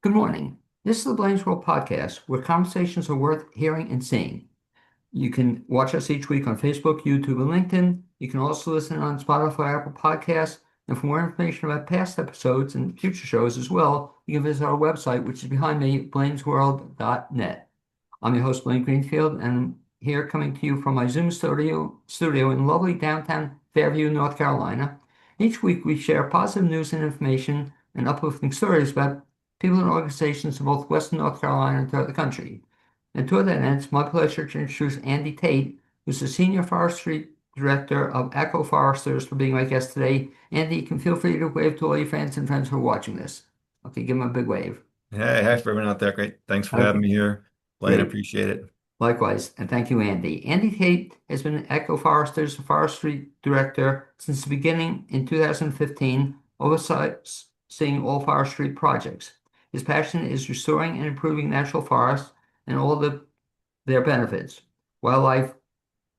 Good morning. This is the Blaine World podcast where conversations are worth hearing and seeing. You can watch us each week on Facebook, YouTube, and LinkedIn. You can also listen on Spotify, Apple Podcasts. And for more information about past episodes and future shows as well, you can visit our website, which is behind me, blainsworld.net. I'm your host, Blaine Greenfield, and I'm here coming to you from my Zoom studio in lovely downtown Fairview, North Carolina. Each week, we share positive news and information and uplifting stories about people and organizations in both Western North Carolina and throughout the country. And to that end, it's my pleasure to introduce Andy Tait, who's the Senior Forestry Director of EcoForesters, for being my guest today. Andy, you can feel free to wave to all your fans and friends who are watching this. Okay, give them a big wave. Hey, for everyone out there. Great. Thanks for having Okay, me here, Blaine. I great. appreciate it. Likewise, and thank you, Andy. Andy Tait has been EcoForesters Forestry Director since the beginning in 2015, overseeing all forestry projects. His passion is restoring and improving natural forests and all their benefits, wildlife,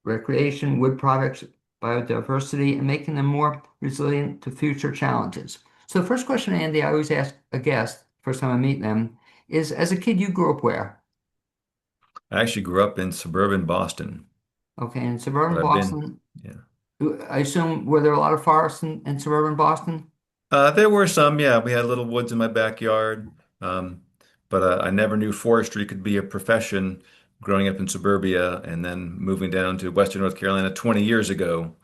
recreation, wood products, biodiversity, and making them more resilient to future challenges. So the first question, Andy, I always ask a guest, first time I meet them, is as a kid, you grew up where? I actually grew up in suburban Boston, Okay, in but suburban I've been, Boston, yeah. I assume, were there a lot of forests in suburban Boston? There were some, yeah. We had little woods in my backyard, um, but I never knew forestry could be a profession growing up in suburbia and then moving down to Western North Carolina 20 years ago.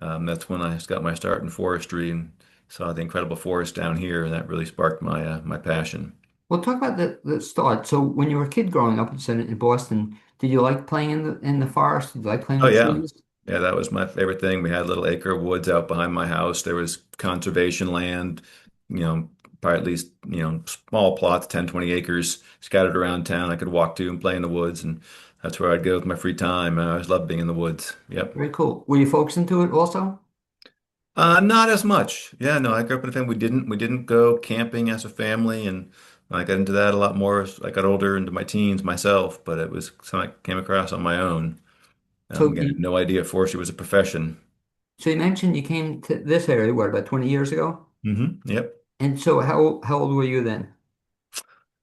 That's when I got my start in forestry and saw the incredible forest down here, and that really sparked my passion. Well, talk about the start. So when you were a kid growing up in Boston, did you like playing in the forest? Did you like playing Oh in the yeah. trees? Yeah, that was my favorite thing. We had a little acre of woods out behind my house. There was conservation land, you know, probably at least, small plots, 10, 20 acres scattered around town. I could walk to and play in the woods, and that's where I'd go with my free time. I always loved being in the woods. Yep. Very cool. Were you folks into it also? Not as much. Yeah, no, I grew up in a family. We didn't go camping as a family, and I got into that a lot more as I got older into my teens myself, but it was something I came across on my own. So Again, I had you no idea forestry was a profession. so you mentioned you came to this area, what, about 20 years ago? Yep. And so how old were you then?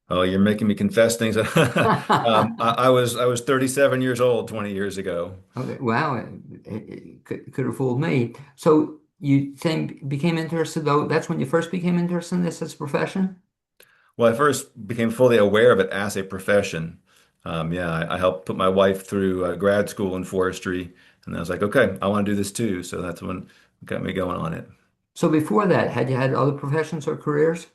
Oh, you're making me confess things. I was 37 years old 20 years ago. Okay, wow, it could have fooled me. So you saying became interested though, that's when you first became interested in this as a profession? Well, I first became fully aware of it as a profession. Yeah, I helped put my wife through grad school in forestry, and I was like, okay, I want to do this too. So that's when got me going on it. So before that, had you had other professions or careers?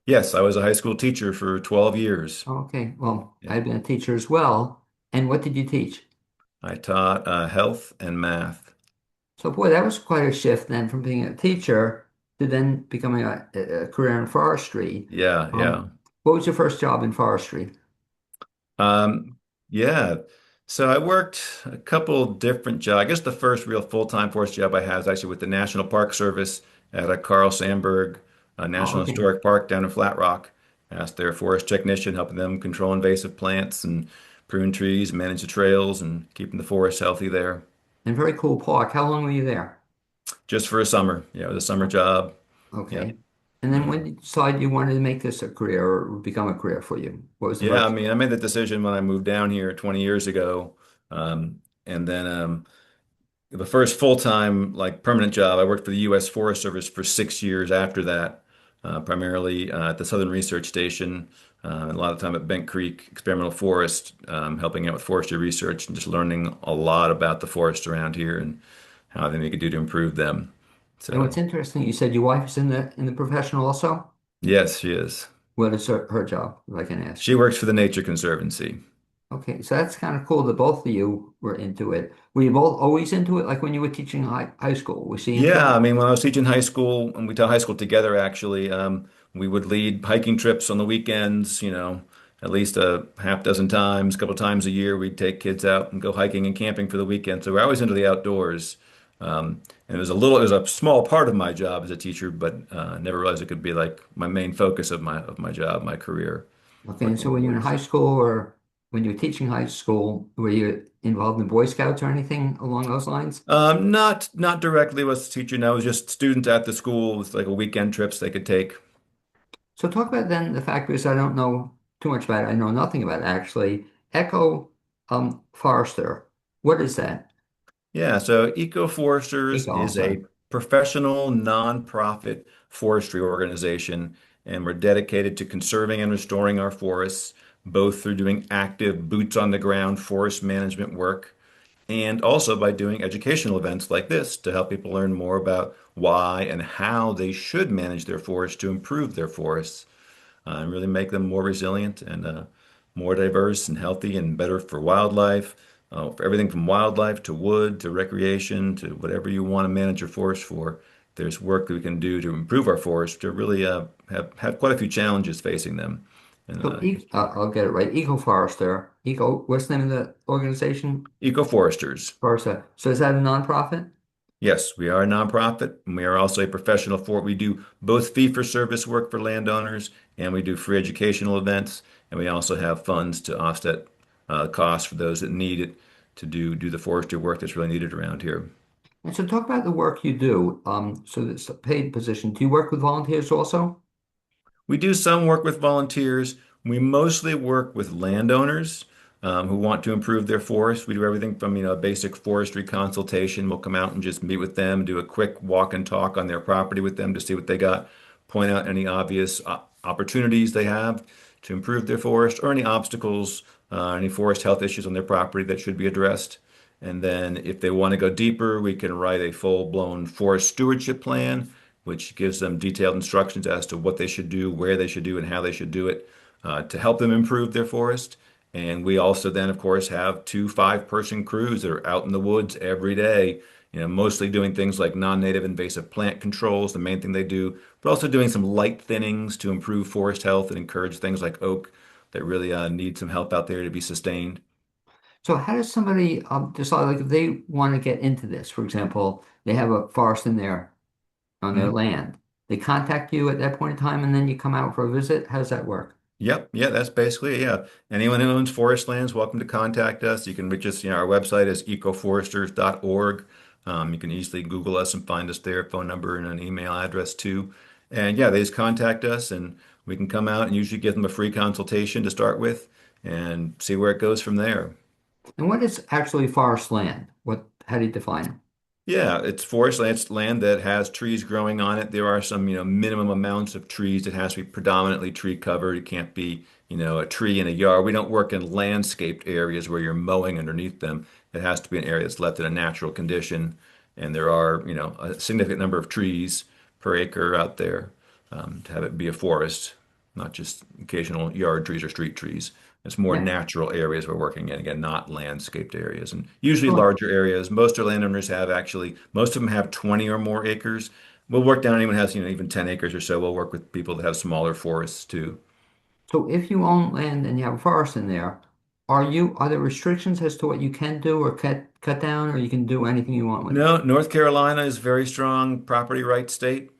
Yes, I was a high school teacher for 12 years. Okay, well, Yeah, I've been a teacher as well. And what did you teach? I taught health and math. So boy, that was quite a shift then from being a teacher to then becoming a career in forestry. Yeah, yeah. What was your first job in forestry? Um, yeah. So I worked a couple different jobs. I guess the first real full-time forest job I had was actually with the National Park Service at a Carl Sandburg Oh, National okay. Historic Park down in Flat Rock. As their forest technician, helping them control invasive plants and prune trees, manage the trails, and keeping the forest healthy there. And very cool park. How long were you there? Just for a summer. Yeah, it was a summer job. Yeah. Okay. And then Yeah. when did you decide you wanted to make this a career or become a career for you? What was the Yeah, I first mean, I step? made that decision when I moved down here 20 years ago. And then the first full-time, like permanent job, I worked for the U.S. Forest Service for 6 years after that, primarily at the Southern Research Station, and a lot of time at Bent Creek Experimental Forest, helping out with forestry research and just learning a lot about the forests around here and how they could do to improve them. And what's So, interesting, you said your wife is in the profession also? yes, she is. What is her job, if I can ask? She works for the Nature Conservancy. Okay, so that's kind of cool that both of you were into it. Were you both always into it? Like when you were teaching high school, was she into Yeah, it? I mean, when I was teaching high school, and we taught high school together, actually, we would lead hiking trips on the weekends, at least a half dozen times, a couple times a year, we'd take kids out and go hiking and camping for the weekend. So we're always into the outdoors. And it was a small part of my job as a teacher, but never realized it could be like my main focus of my job, my career, Okay, and working so in the when you were in woods. high school or when you were teaching high school, were you involved in Boy Scouts or anything along those lines? Not directly was a teacher. No, it was just students at the school with like a weekend trips they could take. So talk about then the fact, because I don't know too much about it. I know nothing about it actually. Echo Forester. What is that? Yeah, so EcoForesters Eco, I'm is sorry. a professional nonprofit forestry organization, and we're dedicated to conserving and restoring our forests, both through doing active boots on the ground forest management work and also by doing educational events like this to help people learn more about why and how they should manage their forests to improve their forests and really make them more resilient and more diverse and healthy and better for wildlife, for everything from wildlife to wood to recreation to whatever you want to manage your forest for. There's work that we can do to improve our forests to really have quite a few challenges facing them. And So I'll get it right. Eco Forester. Eco, what's the name of the organization? eco-foresters. Forester. So is that a nonprofit? Yes, we are a nonprofit, and we are also a professional for we do both fee-for-service work for landowners and we do free educational events, and we also have funds to offset costs for those that need it to do the forestry work that's really needed around here. And so talk about the work you do. So it's a paid position. Do you work with volunteers also? We do some work with volunteers. We mostly work with landowners who want to improve their forest. We do everything from, a basic forestry consultation. We'll come out and just meet with them, do a quick walk and talk on their property with them to see what they got, point out any obvious opportunities they have to improve their forest or any obstacles, any forest health issues on their property that should be addressed. And then if they want to go deeper, we can write a full-blown forest stewardship plan which gives them detailed instructions as to what they should do, where they should do, and how they should do it to help them improve their forest. And we also then, of course, have two 5-person crews that are out in the woods every day, mostly doing things like non-native invasive plant controls, the main thing they do, but also doing some light thinnings to improve forest health and encourage things like oak that really need some help out there to be sustained. So how does somebody decide, like if they want to get into this, for example, they have a forest in there on their Mhm. land. They contact you at that point in time and then you come out for a visit. How does that work? Yep, yeah, that's basically it. Yeah. Anyone who owns forest lands, welcome to contact us. You can reach us, our website is ecoforesters.org. You can easily Google us and find us there, phone number and an email address too. And yeah, they just contact us and we can come out and usually give them a free consultation to start with and see where it goes from there. And what is actually forest land? How do you define it? Yeah, it's forest land. It's land that has trees growing on it. There are some, minimum amounts of trees. It has to be predominantly tree covered. It can't be, a tree in a yard. We don't work in landscaped areas where you're mowing underneath them. It has to be an area that's left in a natural condition. And there are, a significant number of trees per acre out there to have it be a forest, not just occasional yard trees or street trees. It's more Yeah. natural areas we're working in, again, not landscaped areas, and usually So, larger areas. Most of our landowners have actually, most of them have 20 or more acres. We'll work down anyone who has, even 10 acres or so. We'll work with people that have smaller forests too. so if you own land and you have a forest in there, are there restrictions as to what you can do or cut down, or you can do anything you want with it? No, North Carolina is a very strong property rights state.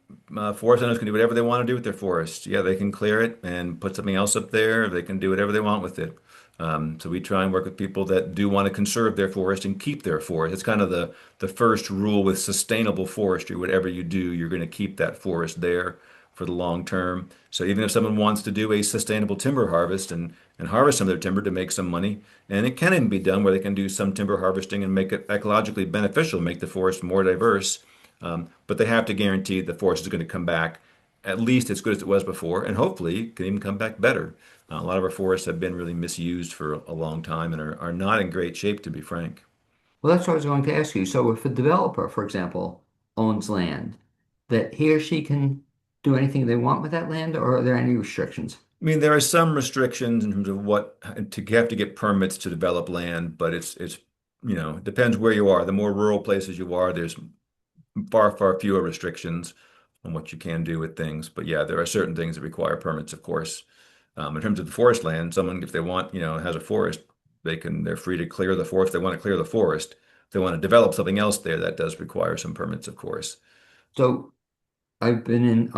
Forest owners can do whatever they want to do with their forest. Yeah, they can clear it and put something else up there. They can do whatever they want with it. So we try and work with people that do want to conserve their forest and keep their forest. It's kind of the first rule with sustainable forestry. Whatever you do, you're going to keep that forest there for the long term. So even if someone wants to do a sustainable timber harvest and harvest some of their timber to make some money, and it can even be done where they can do some timber harvesting and make it ecologically beneficial, make the forest more diverse. But they have to guarantee the forest is going to come back at least as good as it was before, and hopefully can even come back better. A lot of our forests have been really misused for a long time and are not in great shape, to be frank. Well, that's what I was going to ask you. So if a developer, for example, owns land, that he or she can do anything they want with that land, or are there any restrictions? I mean, there are some restrictions in terms of what to have to get permits to develop land, but it's it depends where you are. The more rural places you are, there's far fewer restrictions on what you can do with things. But yeah, there are certain things that require permits, of course. In terms of the forest land, someone, if they want, has a forest, they're free to clear the forest. They want to clear the forest. If they want to develop something else there, that does require some permits, of course. So I've been in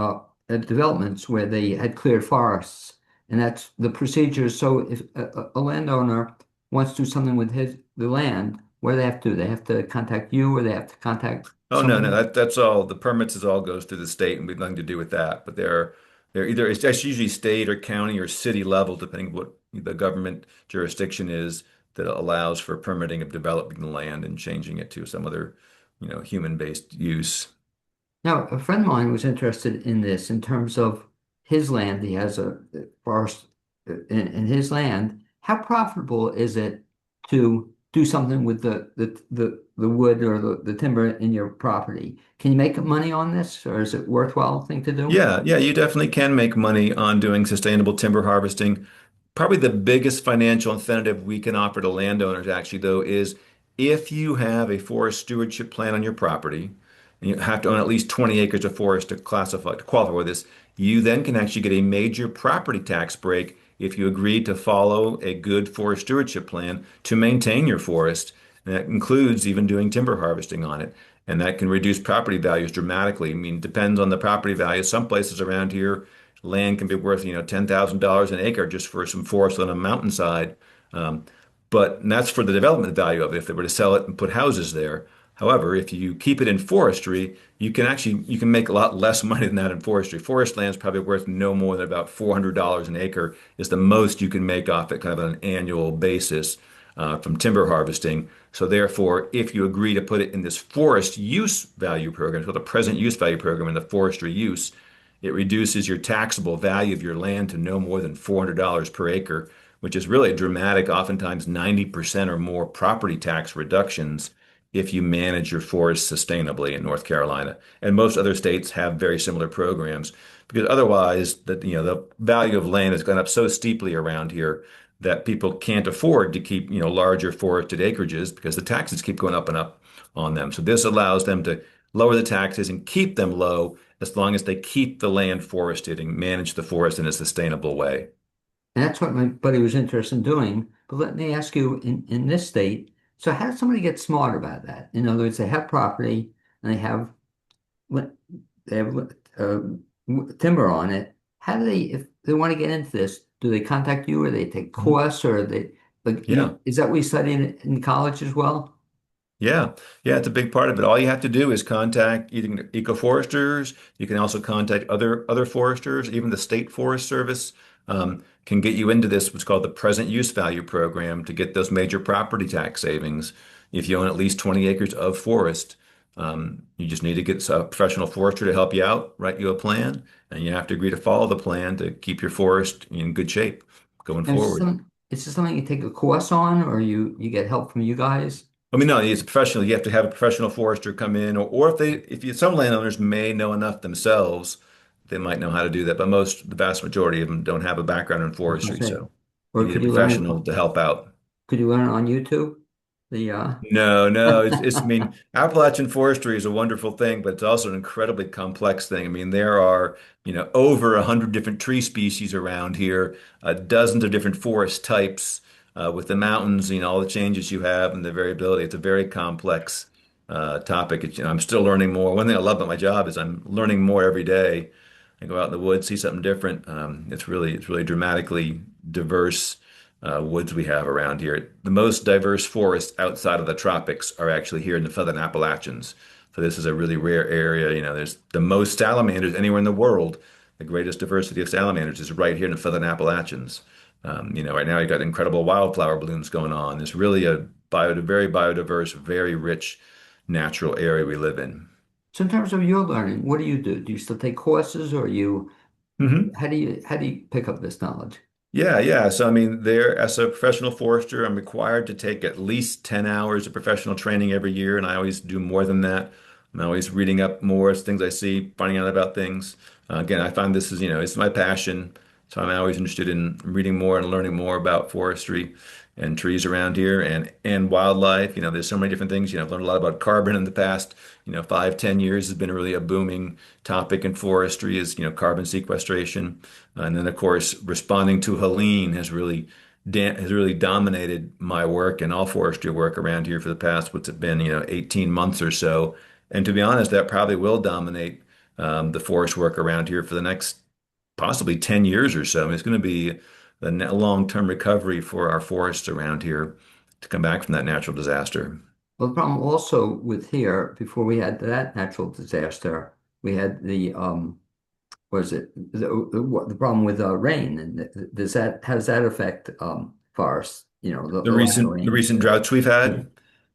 developments where they had cleared forests, and that's the procedure. So if a landowner wants to do something with the land, what do they have to do? They have to contact you, or they have to contact Oh no, someone no, else? that's all. The permits is all goes through the state, and we've nothing to do with that. But there are They're either it's that's usually state or county or city level, depending on what the government jurisdiction is that allows for permitting of developing the land and changing it to some other, human-based use. Now, a friend of mine was interested in this in terms of his land. He has a forest in his land. How profitable is it to do something with the wood or the timber in your property? Can you make money on this, or is it worthwhile thing to do? Yeah, yeah, you definitely can make money on doing sustainable timber harvesting. Probably the biggest financial incentive we can offer to landowners actually though is if you have a forest stewardship plan on your property, and you have to own at least 20 acres of forest to qualify for this, you then can actually get a major property tax break if you agree to follow a good forest stewardship plan to maintain your forest. And that includes even doing timber harvesting on it. And that can reduce property values dramatically. I mean, depends on the property value. Some places around here, land can be worth, $10,000 an acre just for some forest on a mountainside. Um, and that's for the development value of it if they were to sell it and put houses there. However, if you keep it in forestry, you can make a lot less money than that in forestry. Forest land is probably worth no more than about $400 an acre is the most you can make off it kind of on an annual basis from timber harvesting. So therefore, if you agree to put it in this forest use value program, it's called the present use value program in the forestry use, it reduces your taxable value of your land to no more than $400 per acre, which is really a dramatic, oftentimes 90% or more property tax reductions if you manage your forest sustainably in North Carolina. And most other states have very similar programs because otherwise the value of land has gone up so steeply around here that people can't afford to keep, larger forested acreages because the taxes keep going up and up on them. So this allows them to lower the taxes and keep them low as long as they keep the land forested and manage the forest in a sustainable way. And that's what my buddy was interested in doing. But let me ask you, in this state, so how does somebody get smart about that? In other words, they have property and li- they have timber on it. How do they, if they want to get into this, do they contact you or they take Mhm. course or they, like, Yeah. is that what you study in college as well? Yeah, yeah, it's a big part of it. All you have to do is contact either EcoForesters. You can also contact other foresters. Even the State Forest Service can get you into this, what's called the Present Use Value Program, to get those major property tax savings. If you own at least 20 acres of forest, you just need to get a professional forester to help you out, write you a plan, and you have to agree to follow the plan to keep your forest in good shape going And forward. is this something you take a course on or you get help from you guys? I mean, no, it's a professional. You have to have a professional forester come in, or some landowners may know enough themselves, they might know how to do that. But the vast majority of them don't have a background in That's what I forestry, say. so you Or need a could you learn it? professional to help out. Could you learn it on YouTube? The No, no, I mean, Appalachian forestry is a wonderful thing, but it's also an incredibly complex thing. I mean, there are, over 100 different tree species around here, dozens of different forest types, with the mountains, all the changes you have and the variability. It's a very complex, topic. I'm still learning more. One thing I love about my job is I'm learning more every day. I go out in the woods, see something different. It's really dramatically diverse woods we have around here. The most diverse forests outside of the tropics are actually here in the Southern Appalachians. So this is a really rare area. There's the most salamanders anywhere in the world. The greatest diversity of salamanders is right here in the Southern Appalachians. Right now you've got incredible wildflower blooms going on. There's really very biodiverse, very rich natural area we live in. So in terms of your learning, what do you do? Do you still take courses or you Mhm. how do you pick up this knowledge? Yeah, yeah. So, I mean, there, as a professional forester, I'm required to take at least 10 hours of professional training every year, and I always do more than that. I'm always reading up more as things I see, finding out about things. Again, I find this is, it's my passion. So I'm always interested in reading more and learning more about forestry and trees around here and wildlife. There's so many different things. I've learned a lot about carbon in the past, 5, 10 years has been really a booming topic in forestry is, carbon sequestration. And then, of course, responding to Helene has really dominated my work and all forestry work around here for the past, what's it been, 18 months or so. And to be honest, that probably will dominate the forest work around here for the next possibly 10 years or so. I mean, it's going to be a long-term recovery for our forests around here to come back from that natural disaster. Well, the problem also with here, before we had that natural disaster, we had the was it the problem with rain? And does that how does that affect forests? The lack of The rain. recent droughts we've Yeah. had. And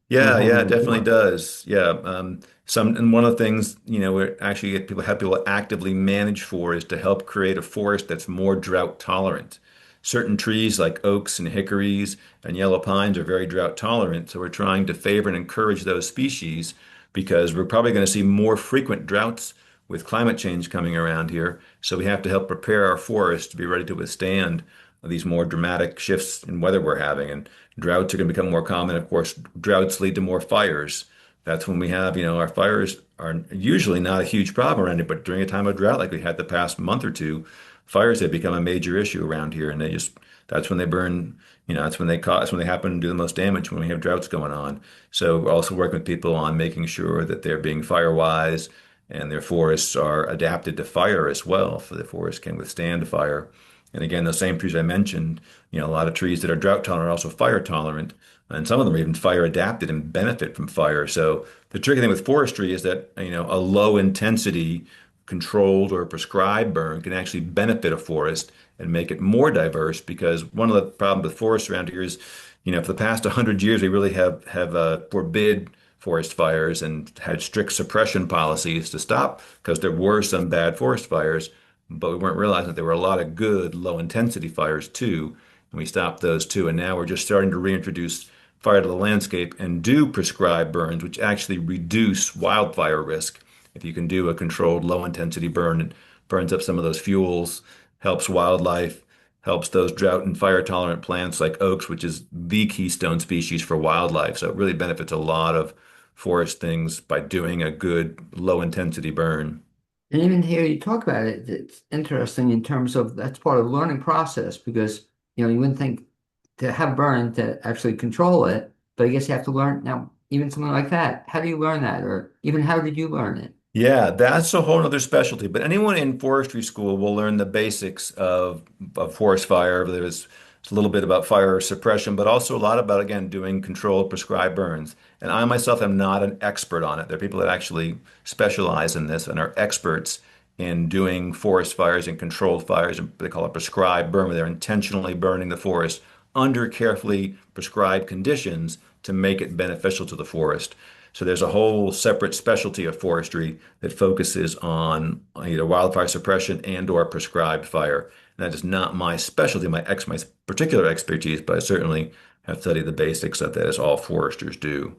Yeah, yeah, having it it definitely before. does. Yeah. And one of the things, we actually have people actively manage for is to help create a forest that's more drought tolerant. Certain trees like oaks and hickories and yellow pines are very drought tolerant. So we're trying to favor and encourage those species because we're probably going to see more frequent droughts with climate change coming around here. So we have to help prepare our forests to be ready to withstand these more dramatic shifts in weather we're having. And droughts are going to become more common. Of course, droughts lead to more fires. That's when we have, our fires are usually not a huge problem around it, but during a time of drought like we had the past month or two, fires have become a major issue around here. And that's when they burn, that's when they happen and do the most damage when we have droughts going on. So we're also working with people on making sure that they're being fire wise and their forests are adapted to fire as well, so the forest can withstand fire. And again, those same trees I mentioned, a lot of trees that are drought tolerant are also fire tolerant, and some of them are even fire adapted and benefit from fire. So the tricky thing with forestry is that, a low intensity controlled or prescribed burn can actually benefit a forest and make it more diverse because one of the problems with forests around here is, for the past 100 years, we really have forbid forest fires and had strict suppression policies to stop because there were some bad forest fires, but we weren't realizing that there were a lot of good low intensity fires too. And we stopped those too. And now we're just starting to reintroduce fire to the landscape and do prescribed burns, which actually reduce wildfire risk. If you can do a controlled low intensity burn, it burns up some of those fuels, helps wildlife, helps those drought and fire tolerant plants like oaks, which is the keystone species for wildlife. So it really benefits a lot of forest things by doing a good low intensity burn. And even here you talk about it, it's interesting in terms of that's part of the learning process because you wouldn't think to have burn to actually control it, but I guess you have to learn now, even something like that. How do you learn that? Or even how did you learn it? Yeah, that's a whole other specialty. But anyone in forestry school will learn the basics of forest fire. There's a little bit about fire suppression, but also a lot about, again, doing controlled prescribed burns. And I myself am not an expert on it. There are people that actually specialize in this and are experts in doing forest fires and controlled fires. And they call it prescribed burn, where they're intentionally burning the forest under carefully prescribed conditions to make it beneficial to the forest. So there's a whole separate specialty of forestry that focuses on either wildfire suppression and or prescribed fire. And that is not my specialty, my particular expertise, but I certainly have studied the basics of that as all foresters do.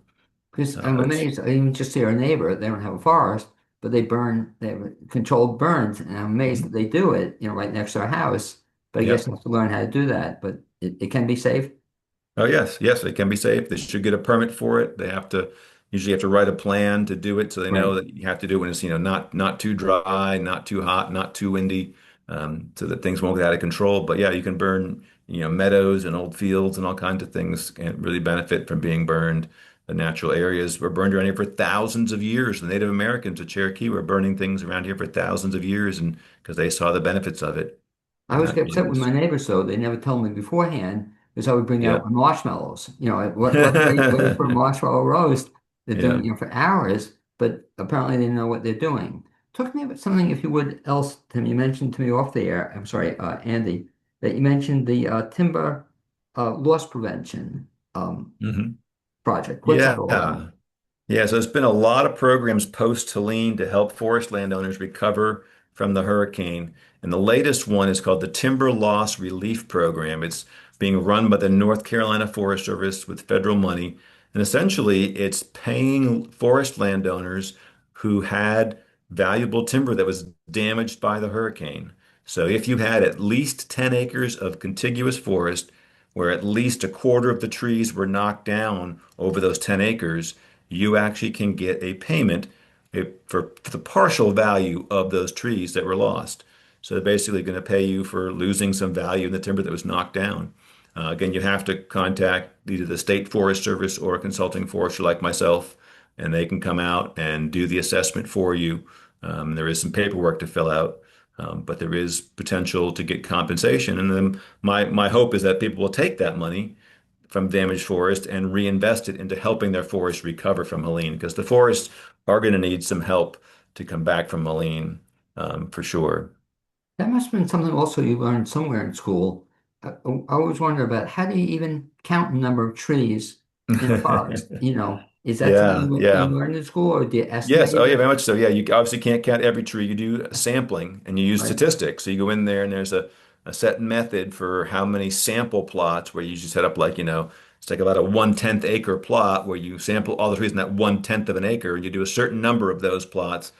Because I'm It's amazed. I even just see our neighbor, they don't have a forest, but they have controlled burns, and I'm amazed that they do it, right next to our house. But I guess Yep. you have to learn how to do that. But it can be safe. Oh yes, yes, it can be safe. They should get a permit for it. They usually have to write a plan to do it, so they know Right. that you have to do it when it's not too dry, not too hot, not too windy, so that things won't get out of control. But yeah, you can burn meadows and old fields and all kinds of things can really benefit from being burned. The natural areas were burned around here for thousands of years. The Native Americans, the Cherokee, were burning things around here for thousands of years, and because they saw the benefits of it, I and always that get upset with is my neighbors, though. They never told me beforehand because I would bring out yeah. my marshmallows. Let's wait for a marshmallow roast. They're Yeah. doing, for hours, but apparently they know what they're doing. Talk to me about something, if you would, else, Tim. You mentioned to me off the air, I'm sorry, Andy, that you mentioned the timber loss prevention hmm project. What's that all about? Yeah. Yeah, so there's been a lot of programs post-Helene to help forest landowners recover from the hurricane. And the latest one is called the Timber Loss Relief Program. It's being run by the North Carolina Forest Service with federal money. And essentially, it's paying forest landowners who had valuable timber that was damaged by the hurricane. So if you had at least 10 acres of contiguous forest where at least a quarter of the trees were knocked down over those 10 acres, you actually can get a payment for the partial value of those trees that were lost. So they're basically going to pay you for losing some value in the timber that was knocked down. Again, you have to contact either the State Forest Service or a consulting forester like myself, and they can come out and do the assessment for you. There is some paperwork to fill out, but there is potential to get compensation. And then my hope is that people will take that money from damaged forest and reinvest it into helping their forests recover from Helene, because the forests are going to need some help to come back from Helene, for sure. That must have been something also you learned somewhere in school. I always wonder about how do you even count the number of trees in a forest? Is that something Yeah, you yeah. learned in school or do you Yes. Oh, estimate yeah, it? very much so. Yeah, you obviously can't count every tree. You do sampling and you use Right. statistics. So you go in there and there's a set method for how many sample plots where you usually set up like, it's like about a 1/10 acre plot where you sample all the trees in that 1/10 of an acre and you do a certain number of those plots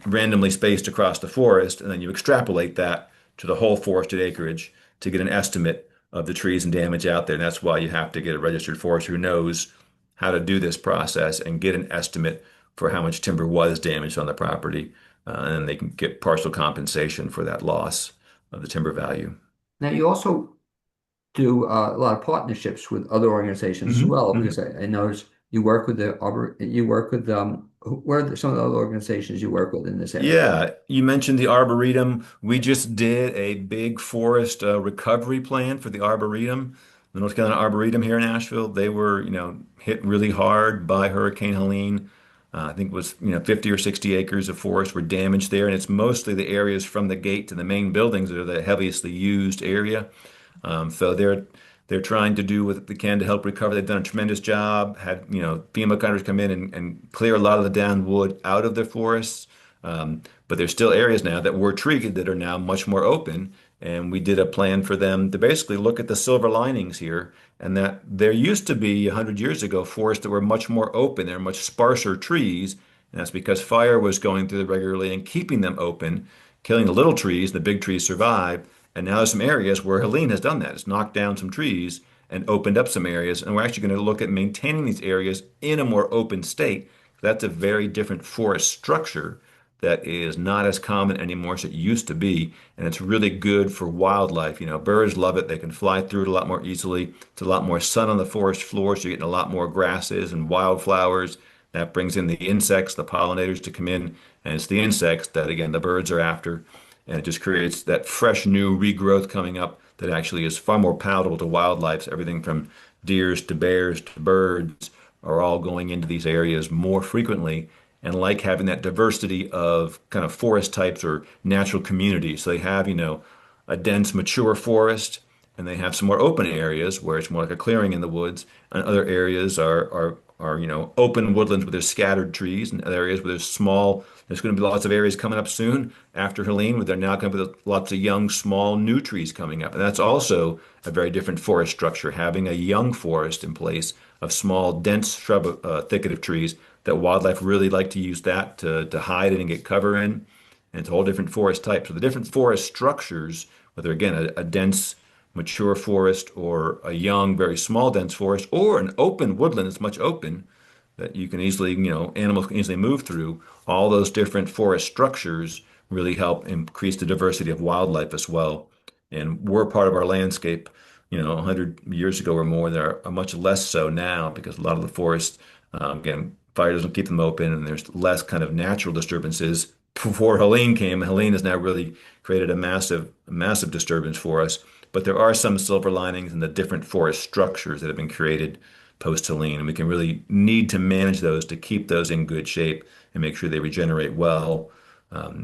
randomly spaced across the forest, and then you extrapolate that to the whole forested acreage to get an estimate of the trees and damage out there. And that's why you have to get a registered forester who knows how to do this process and get an estimate for how much timber was damaged on the property. And then they can get partial compensation for that loss of the timber value. Now you also do a lot of partnerships with other organizations as Hmm. well, because I noticed you work with you work with what are some of the other organizations you work with in this area? Yeah, you mentioned the Arboretum. We just did a big forest recovery plan for the Arboretum, the North Carolina Arboretum here in Asheville. They were, hit really hard by Hurricane Helene. I think it was, 50 or 60 acres of forest were damaged there, and it's mostly the areas from the gate to the main buildings that are the heaviestly used area. So they're trying to do what they can to help recover. They've done a tremendous job. Had FEMA contractors come in and clear a lot of the downed wood out of their forests. But there's still areas now that were treated that are now much more open. And we did a plan for them to basically look at the silver linings here, and that there used to be 100 years ago forests that were much more open. There were much sparser trees, and that's because fire was going through them regularly and keeping them open, killing the little trees. The big trees survived. And now there's some areas where Helene has done that. It's knocked down some trees and opened up some areas. And we're actually going to look at maintaining these areas in a more open state. That's a very different forest structure that is not as common anymore as it used to be. And it's really good for wildlife. Birds love it. They can fly through it a lot more easily. It's a lot more sun on the forest floor, so you're getting a lot more grasses and wildflowers. That brings in the insects, the pollinators to come in. And it's the insects that, again, the birds are after. And it just creates that fresh new regrowth coming up that actually is far more palatable to wildlife. So everything from deers to bears to birds are all going into these areas more frequently and like having that diversity of kind of forest types or natural communities. So they have, a dense, mature forest, and they have some more open areas where it's more like a clearing in the woods, and other areas are open woodlands where there's scattered trees, and other areas where there's small. There's going to be lots of areas coming up soon after Helene where they're now going to be lots of young, small, new trees coming up, and that's also a very different forest structure. Having a young forest in place of small, dense shrub thicket of trees that wildlife really like to use that to hide in and get cover in. And it's a whole different forest type. So the different forest structures, whether again a dense, mature forest or a young, very small, dense forest, or an open woodland that's much open that you can easily, animals can easily move through, all those different forest structures really help increase the diversity of wildlife as well. And we're part of our landscape, 100 years ago or more, there are much less so now because a lot of the forests, again, fire doesn't keep them open and there's less kind of natural disturbances. Before Helene came, Helene has now really created a massive disturbance for us. But there are some silver linings in the different forest structures that have been created post-Helene, and we can really need to manage those to keep those in good shape and make sure they regenerate well.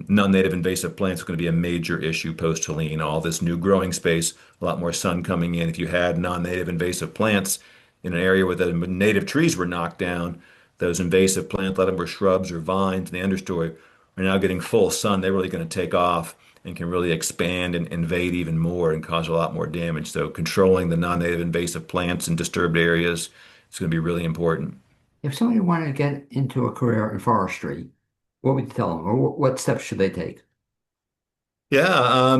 Non-native invasive plants are going to be a major issue post-Helene. All this new growing space, a lot more sun coming in. If you had non-native invasive plants in an area where the native trees were knocked down, those invasive plants, let them were shrubs or vines in the understory, are now getting full sun. They're really going to take off and can really expand and invade even more and cause a lot more damage. So controlling the non-native invasive plants in disturbed areas is going to be really important. If somebody wanted to get into a career in forestry, what would you tell them, or what steps should they take? Yeah,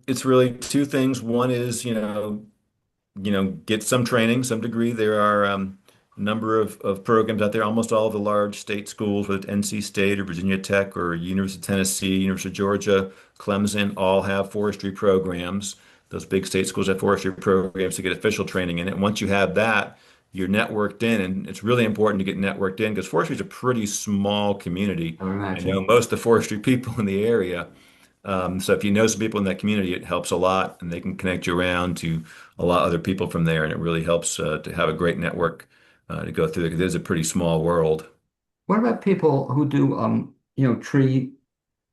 it's really two things. One is, get some training, some degree. There are a number of programs out there. Almost all of the large state schools, whether it's NC State or Virginia Tech or University of Tennessee, University of Georgia, Clemson, all have forestry programs. Those big state schools have forestry programs to get official training in it. And once you have that, you're networked in, and it's really important to get networked in because forestry is a pretty small community. I would I know imagine. most of the forestry people in the area. So if you know some people in that community, it helps a lot, and they can connect you around to a lot of other people from there, and it really helps to have a great network to go through because it is a pretty small world. What about people who do, tree?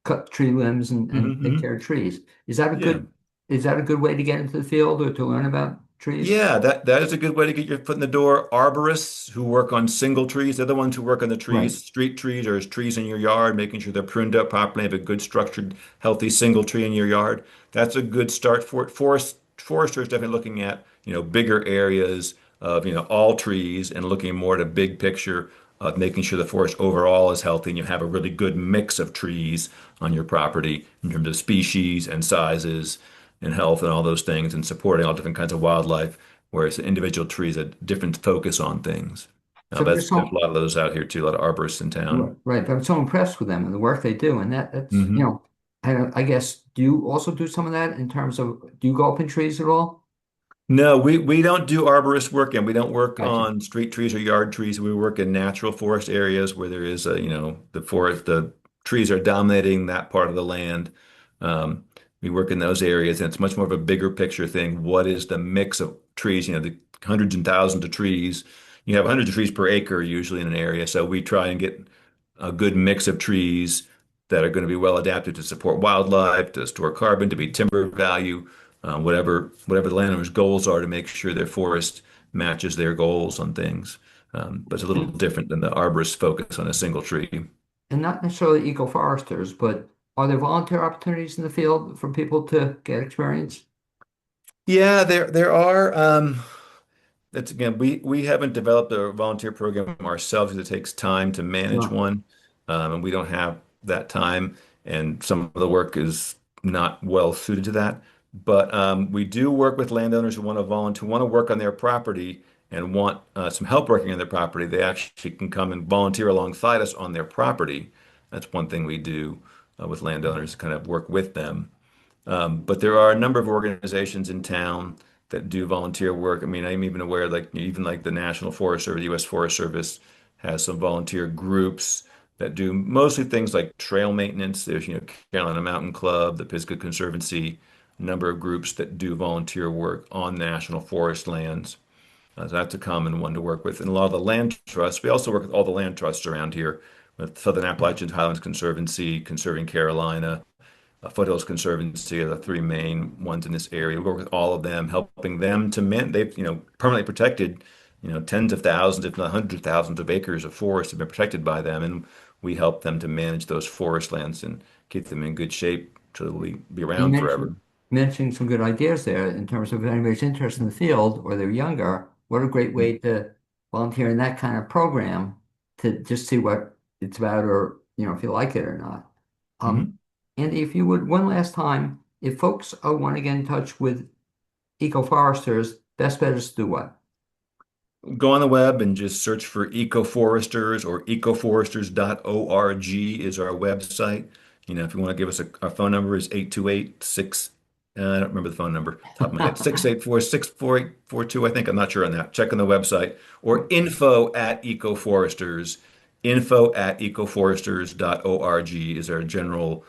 cut tree limbs and take Hmm. care of trees. Is that a Yeah. good way to get into the field or to learn about trees? Yeah, that is a good way to get your foot in the door. Arborists who work on single trees, they're the ones who work on the Right. trees, street trees or trees in your yard, making sure they're pruned up properly, have a good structured, healthy single tree in your yard. That's a good start for it. Forester is definitely looking at, bigger areas of, all trees and looking more at a big picture of making sure the forest overall is healthy and you have a really good mix of trees on your property in terms of species and sizes and health and all those things and supporting all different kinds of wildlife, whereas the individual trees a different focus on things. So if you're There's a so lot of those out here too, a lot of arborists in town. right, but I'm so impressed with them and the work they do, and that's Hmm. I guess do you also do some of that in terms of do you go up in trees at all? No, we don't do arborist work and we don't work Gotcha. on street trees or yard trees. We work in natural forest areas where there is the trees are dominating that part of the land. We work in those areas and it's much more of a bigger picture thing. What is the mix of trees? The hundreds and thousands of trees. You have hundreds of trees per acre usually in an area. So we try and get a good mix of trees that are going to be well adapted to support wildlife, to store carbon, to be timber value, whatever the landowner's goals are to make sure their forest matches their goals on things. But it's a little And, different than the arborist focus on a single tree. and not necessarily eco-foresters, but are there volunteer opportunities in the field for people to get experience? Yeah, there are. That's again, we haven't developed a volunteer program ourselves because it takes time to manage Sure. one, and we don't have that time, and some of the work is not well suited to that. But we do work with landowners who want to volunteer, who want to work on their property and want some help working on their property. They actually can come and volunteer alongside us on their property. That's one thing we do with landowners, kind of work with them. But there are a number of organizations in town that do volunteer work. I mean, I'm even aware, like even like the National Forest Service, the U.S. Forest Service has some volunteer groups that do mostly things like trail maintenance. There's, Carolina Mountain Club, the Pisgah Conservancy, a number of groups that do volunteer work on national forest lands. So that's a common one to work with. And a lot of the land trusts, we also work with all the land trusts around here, with Southern Appalachian Highlands Conservancy, Conserving Carolina, Foothills Conservancy are the three main ones in this area. We work with all of them, helping them to man. They've, permanently protected, tens of thousands, if not hundreds of thousands of acres of forest have been protected by them, and we help them to manage those forest lands and keep them in good shape so they'll be You around forever. mentioned some good ideas there in terms of if anybody's interested in the field or they're younger, what a great way to volunteer in that kind of program to just see what it's about or if you like it or not. Um, Hmm. Andy, if you would one last time, if folks want to get in touch with eco-foresters, best bet is to do what? Go on the web and just search for EcoForesters or ecoforesters.org is our website. If you want to give us our phone number is 828-6, I don't remember the phone number, top of my head, 684-64842, I think. I'm not sure on that. Check on the website or info@ecoforesters.org is our general,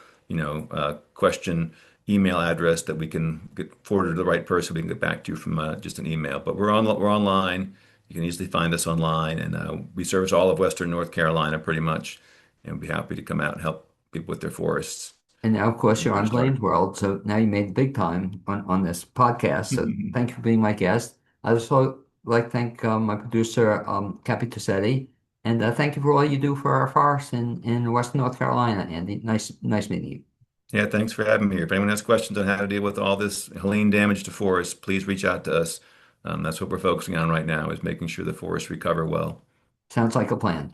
question email address that we can get forwarded to the right person. We can get back to you from just an email. But we're online. You can easily find us online, and we service all of Western North Carolina pretty much, and we'd be happy to come out and help people with their forests And now, of course, and you're get on started. Blaine's World, so now you made the big time on this podcast. So thank you for being my guest. I also like to thank my producer, Cappy Tossetti, and thank you for all you do for our forests in Western North Carolina, Andy. Nice meeting you. Yeah, thanks for having me here. If anyone has questions on how to deal with all this Helene damage to forests, please reach out to us. That's what we're focusing on right now is making sure the forests recover well. Sounds like a plan.